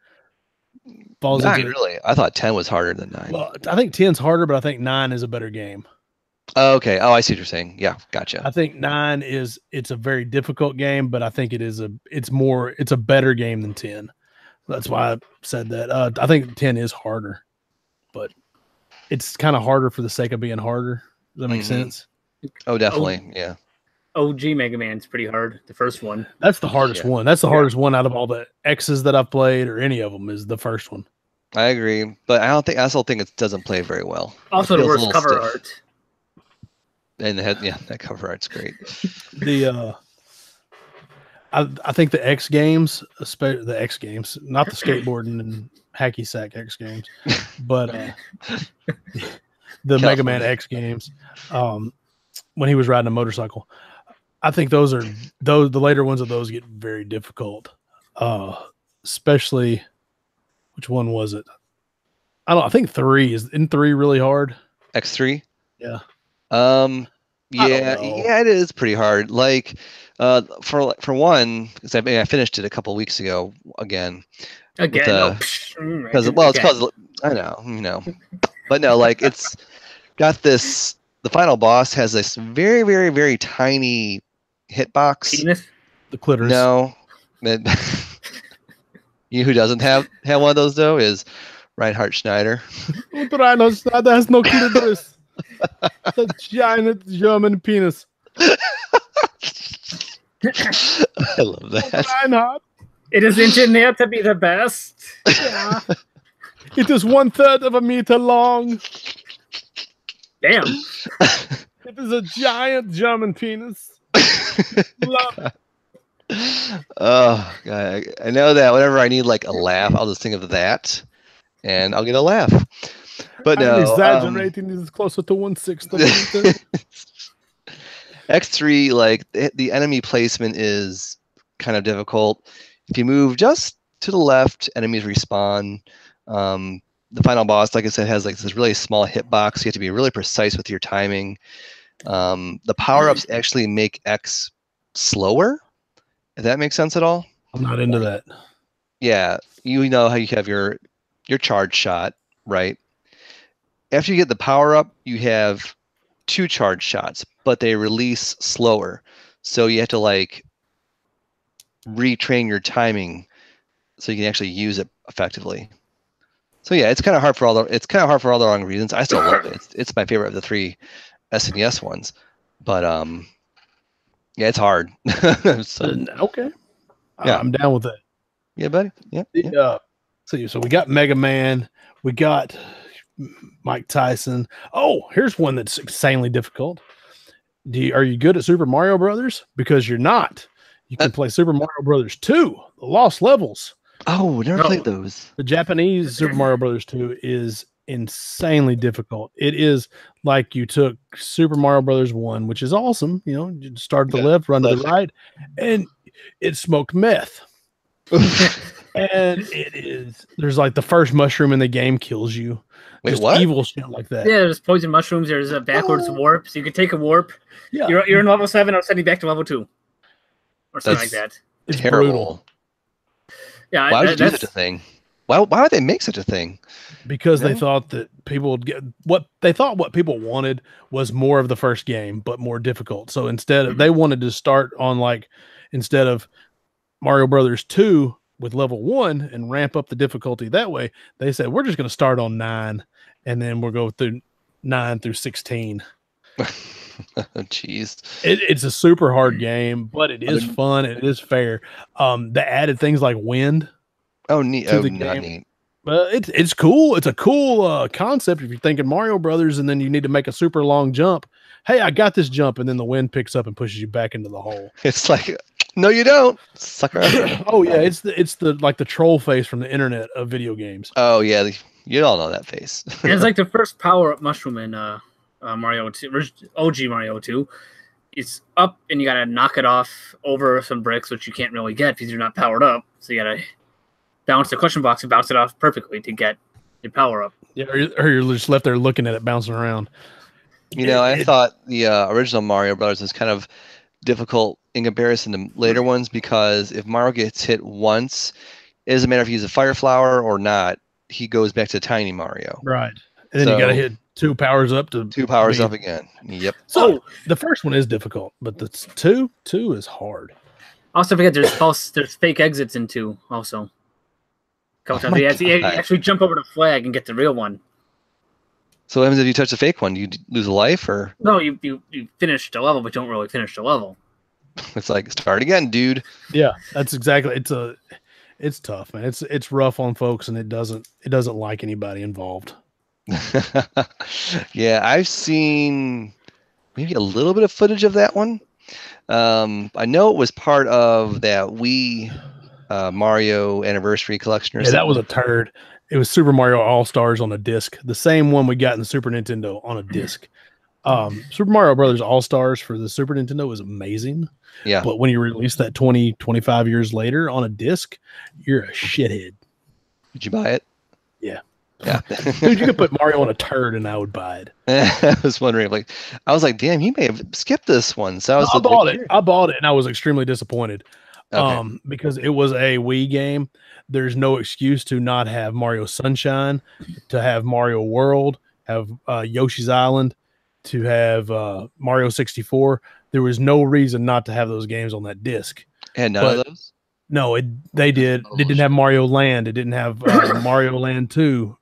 Falls 9 into, really. I thought 10 was harder than 9. Well, I think 10's harder, but I think 9 is a better game. Oh, okay. Oh, I see what you're saying. Yeah, gotcha. I think 9 it's a very difficult game, but I think it's a better game than 10. That's why I said that. I think 10 is harder, but it's kind of harder for the sake of being harder. Does that make sense? Oh, definitely. Yeah. OG Mega Man's pretty hard. The first one. That's the hardest one. That's the hardest one out of all the X's that I've played, or any of them, is the first one. I agree, but I still think it doesn't play very well. Also, the worst cover art. And that cover art's great. I think the X games, especially the X games, not the skateboarding and hacky sack X games, but the Mega Man X games. When he was riding a motorcycle, I think the later ones of those get very difficult. Especially, which one was it? I think 3 isn't 3 really hard. X3. Yeah. Yeah, it is pretty hard. Like, for one, because I finished it a couple weeks ago again. Because it's called, I know, but no, like it's got this. The final boss has this very, very, very tiny hitbox. Penis? The clitoris. No, You know who doesn't have one of those though is Reinhard Schneider. Reinhard Schneider has no clitoris. The giant German penis. I love that. Reinhard. It is engineered to be the best. Yeah. It is 1/3 of a meter long. Damn. It is a giant German penis. Love. Oh God, I know that whenever I need like a laugh, I'll just think of that, and I'll get a laugh. But no, I'm exaggerating. This is closer to 1/6 of a meter. X3, like the enemy placement is kind of difficult. If you move just to the left, enemies respawn. The final boss, like I said, has like this really small hitbox. So you have to be really precise with your timing. The power-ups actually make X slower. If that makes sense at all. I'm not into that. Yeah, you know how you have your charge shot, right? After you get the power-up, you have 2 charge shots, but they release slower. So you have to like retrain your timing so you can actually use it effectively. So yeah, it's kind of hard for all the wrong reasons. I still love it. It's my favorite of the 3 SNES ones, but yeah, it's hard. So, okay, yeah, I'm down with that. Yeah, buddy. Yeah. So we got Mega Man, we got Mike Tyson. Oh, here's one that's insanely difficult. Are you good at Super Mario Brothers? Because you're not. You can play Super Mario Brothers 2, the Lost Levels. Oh, never played those. The Japanese Super Mario Brothers 2 is insanely difficult. It is like you took Super Mario Brothers 1, which is awesome. You know, you start at the left, run to the right, and it smoked meth. And there's like the first mushroom in the game kills you. Wait, just what? Evil shit like that. Yeah, there's poison mushrooms. There's a backwards warp, so you can take a warp. Yeah. You're in level 7. I'll send you back to level 2, or something like that. It's terrible. brutal. Yeah, why would you do such a thing? Why would they make such a thing? Because they thought that people would get what people wanted was more of the first game, but more difficult. So instead, they wanted to start on instead of Mario Brothers 2 with level 1 and ramp up the difficulty that way. They said we're just going to start on 9, and then we'll go through 9 through 16. Jeez, it's a super hard game, but it is fun. It is fair. They added things like wind. Oh, neat. To the not game. Neat. It's cool. It's a cool concept if you're thinking Mario Brothers, and then you need to make a super long jump. Hey, I got this jump, and then the wind picks up and pushes you back into the hole. It's like, no, you don't, sucker. Oh yeah, it's the like the troll face from the internet of video games. Oh yeah, you all know that face. It's like the first power-up mushroom in Mario 2, OG Mario 2. It's up, and you gotta knock it off over some bricks, which you can't really get because you're not powered up. So you gotta bounce the question box and bounce it off perfectly to get your power up. Yeah, or you're just left there looking at it bouncing around. You know, I thought the original Mario Brothers was kind of difficult in comparison to later ones because if Mario gets hit once, it doesn't matter if he's a fire flower or not, he goes back to Tiny Mario. Right. And then you got to hit 2 powers up to 2 powers up again. Yep. So the first one is difficult, but the two is hard. Also, forget there's fake exits in 2 also. Couple times you actually jump over the flag and get the real one. So what happens if you touch the fake one? Do you lose a life or? No, you finish the level, but don't really finish the level. It's like start again, dude. Yeah, that's exactly. It's tough, man. It's rough on folks, and it doesn't like anybody involved. Yeah, I've seen maybe a little bit of footage of that one. I know it was part of that Wii Mario Anniversary Collection or something. That was a turd. It was Super Mario All-Stars on a disc. The same one we got in the Super Nintendo on a disc. Super Mario Brothers All-Stars for the Super Nintendo was amazing. Yeah. But when you release that 20, 25 years later on a disc, you're a shithead. Did you buy it? Yeah. Yeah. Dude, you could put Mario on a turd and I would buy it. I was wondering, I was like, damn, he may have skipped this one. So I bought it. I bought it and I was extremely disappointed. Okay. Because it was a Wii game. There's no excuse to not have Mario Sunshine, to have Mario World, have Yoshi's Island, to have Mario 64. There was no reason not to have those games on that disc. And none of those? No, they did. It didn't have Mario Land. It didn't have Mario Land 2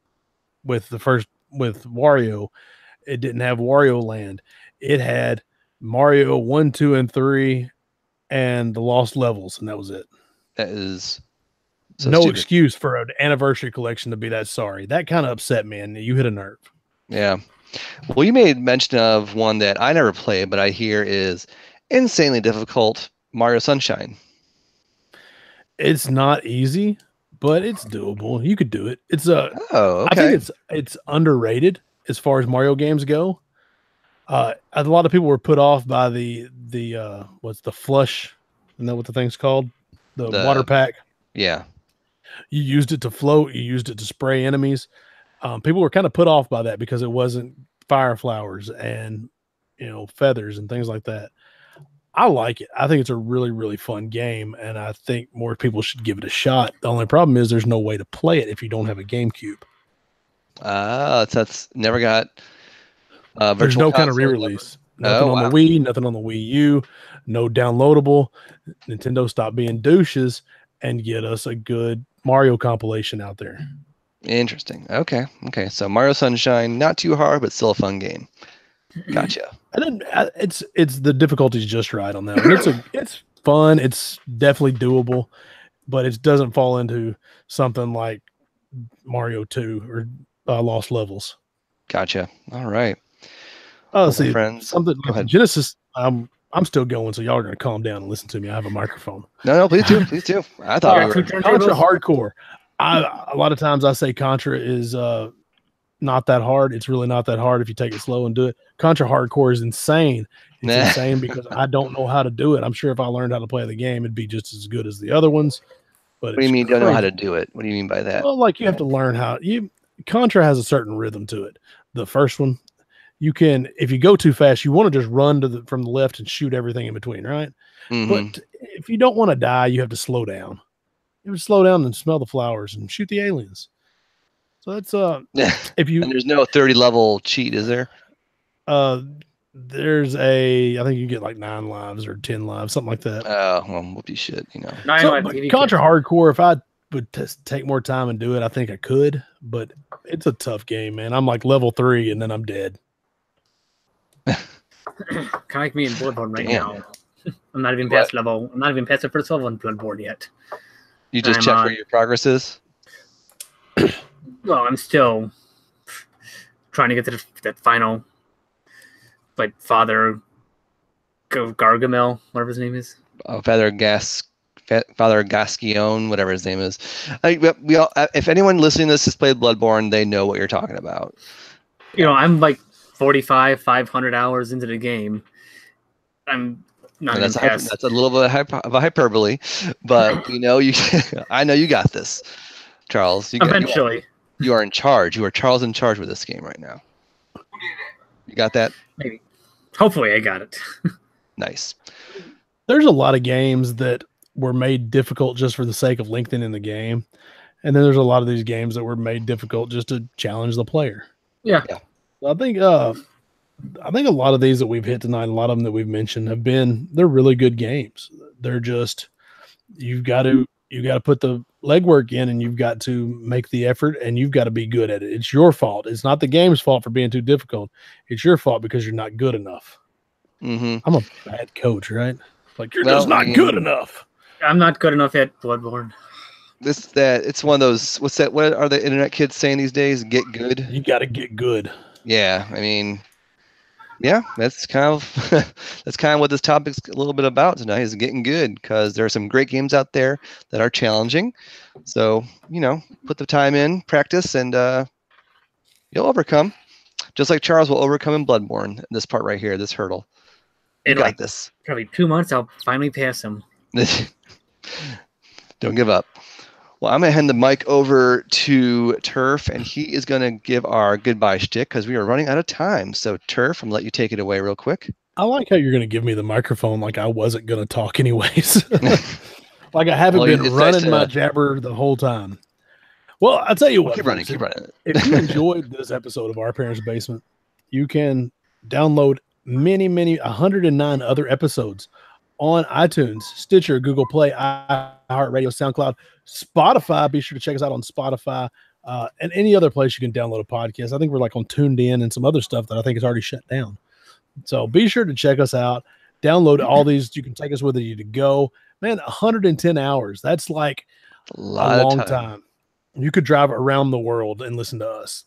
with Wario. It didn't have Wario Land. It had Mario 1, 2, and 3 and the Lost Levels, and that was it. That is so no stupid. Excuse for an anniversary collection to be that sorry. That kind of upset me, and you hit a nerve. Yeah. Well, you made mention of one that I never played, but I hear is insanely difficult, Mario Sunshine. It's not easy, but it's doable. You could do it. It's okay. I think it's underrated as far as Mario games go. A lot of people were put off by the what's the flush? Isn't that what the thing's called? The water pack. Yeah. You used it to float. You used it to spray enemies. People were kind of put off by that because it wasn't fire flowers and feathers and things like that. I like it. I think it's a really, really fun game, and I think more people should give it a shot. The only problem is there's no way to play it if you don't have a GameCube. That's never got there's no kind of re-release. Nothing on the Wii, nothing on the Wii U, no downloadable. Nintendo stopped being douches and get us a good Mario compilation out there. Interesting. Okay. So Mario Sunshine, not too hard, but still a fun game. Gotcha. It's the difficulty's just right on that one. It's fun. It's definitely doable, but it doesn't fall into something like Mario 2 or Lost Levels. Gotcha. All right. Oh, see, friends. Something like Genesis. I'm still going, so y'all are gonna calm down and listen to me. I have a microphone. No, please do. I thought we were Contra hardcore. A lot of times I say Contra is not that hard. It's really not that hard if you take it slow and do it. Contra hardcore is insane. It's insane because I don't know how to do it. I'm sure if I learned how to play the game, it'd be just as good as the other ones. But what do you mean don't know how to do it? What do you mean by that? Well, like you have to learn how Contra has a certain rhythm to it. The first one, you can, if you go too fast, you want to just run from the left and shoot everything in between, right? Mm-hmm. But if you don't want to die, you have to slow down. You have to slow down and smell the flowers and shoot the aliens. So that's if you and there's no 30 level cheat, is there? There's I think you get like 9 lives or 10 lives, something like that. Oh, well, whoopie shit, Contra hardcore, if I would take more time and do it, I think I could, but it's a tough game, man. I'm like level 3 and then I'm dead. Kind of like me in Bloodborne right now. I'm not even past the first level in Bloodborne yet. You just check where your progress is? Well, I'm still trying to get to that final, like, Father Gargamel, whatever his name is. Father Gascion, whatever his name is. We all, if anyone listening to this has played Bloodborne, they know what you're talking about. I'm like 500 hours into the game. I'm not even past. That's a little bit of a hyperbole, but I know you got this, Charles. Eventually. You are in charge. You are Charles in charge with this game right now. You got that? Maybe. Hopefully I got it. Nice. There's a lot of games that were made difficult just for the sake of lengthening the game. And then there's a lot of these games that were made difficult just to challenge the player. Yeah. I think a lot of these that we've hit tonight, a lot of them that we've mentioned they're really good games. They're just, you got to put the legwork in and you've got to make the effort and you've got to be good at it. It's your fault. It's not the game's fault for being too difficult. It's your fault because you're not good enough. Mm-hmm. I'm a bad coach, right? Like you're just not good enough. I'm not good enough at Bloodborne. It's one of those, what are the internet kids saying these days? Get good. You got to get good. Yeah. I mean, yeah, that's kind of what this topic's a little bit about tonight, is getting good, because there are some great games out there that are challenging. So, put the time in, practice, and you'll overcome. Just like Charles will overcome in Bloodborne, this part right here, this hurdle. You got this. Probably 2 months, I'll finally pass him. Don't give up. Well, I'm going to hand the mic over to Turf, and he is going to give our goodbye shtick because we are running out of time. So, Turf, I'm going to let you take it away real quick. I like how you're going to give me the microphone like I wasn't going to talk anyways. Like I haven't been running my jabber the whole time. Well, I'll tell you what. Keep running. If you enjoyed this episode of Our Parents' Basement, you can download many, 109 other episodes on iTunes, Stitcher, Google Play, iHeartRadio, SoundCloud, Spotify. Be sure to check us out on Spotify and any other place you can download a podcast. I think we're like on Tuned In and some other stuff that I think is already shut down. So be sure to check us out. Download all these. You can take us with you to go. Man, 110 hours. That's like a long time. You could drive around the world and listen to us.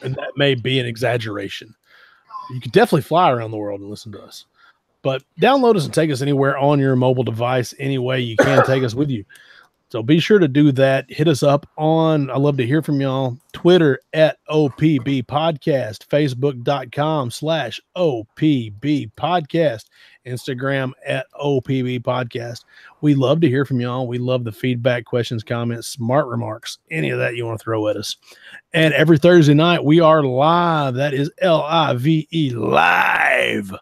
And that may be an exaggeration. You could definitely fly around the world and listen to us. But download us and take us anywhere on your mobile device. Any way you can, take us with you. So be sure to do that. Hit us up on, I love to hear from y'all, Twitter at OPB Podcast, Facebook.com/OPB Podcast, Instagram at OPB Podcast. We love to hear from y'all. We love the feedback, questions, comments, smart remarks, any of that you want to throw at us. And every Thursday night, we are live. That is LIVE, live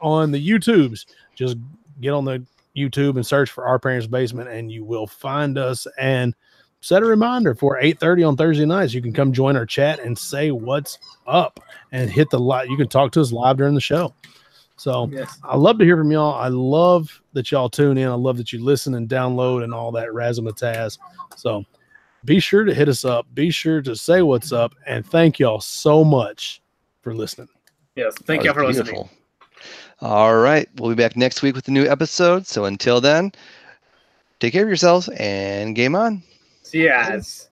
on the YouTubes. Just get on the YouTube and search for Our Parents Basement and you will find us, and set a reminder for 8:30 on Thursday nights. You can come join our chat and say what's up and hit the live. You can talk to us live during the show. So yes. I love to hear from y'all. I love that y'all tune in. I love that you listen and download and all that razzmatazz. So be sure to hit us up. Be sure to say what's up, and thank y'all so much for listening. Yes. Thank y'all for listening. All right. We'll be back next week with a new episode. So until then, take care of yourselves and game on. Yes.